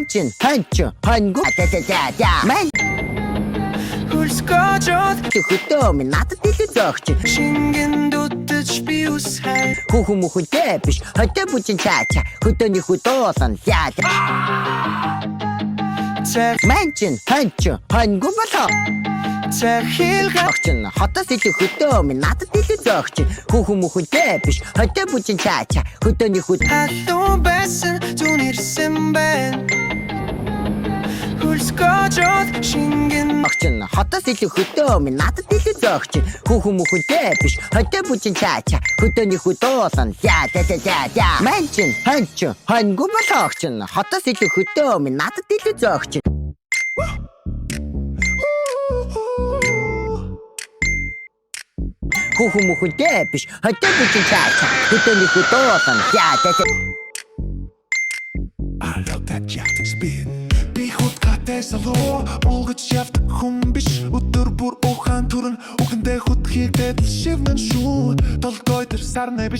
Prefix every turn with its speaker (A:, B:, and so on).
A: Манчин ханчо хангу ман
B: Хөлсгөөжөөд
A: хөтөө минь надад илүү зогч
B: шингэн дутаж би үсхай
A: хүүхэн мөхөдөө биш хөтөө бүжин чаача хөтөөний хөдөөсөн яа
B: цэг
A: манчин ханчо хангу болоо
B: цэг хийлгэн
A: Огчин хотоос илүү хөтөө минь надад илүү зогч хүүхэн мөхөдөө биш хөтөө бүжин чаача хөтөөний
B: халуун байсан зүүн ирсэн байна Хөлсгөөжөөд шингэн
A: Огчин хотоос илүү хөтөө минь надад илүү зогч хүүхэн мөхөдөө биш хөтөө бүжин чаача хөтөөний хөдөөсөн яа манчин ханчо хангу болоо огчин хотоос илүү хөтөө минь надад илүү зогч хүүхэн мөхөдөө биш хөтөө бүжин чаача хөтөөний хөдөөсөн яа
C: I love that яхдаг spin Би хутгатай салуу Болгож явдаг хүн биш Өдөр бүр ухаан түрэн Үгэндээ хүтхийг дэдэл шивнэн шүү Толгой тэр сарнэ биш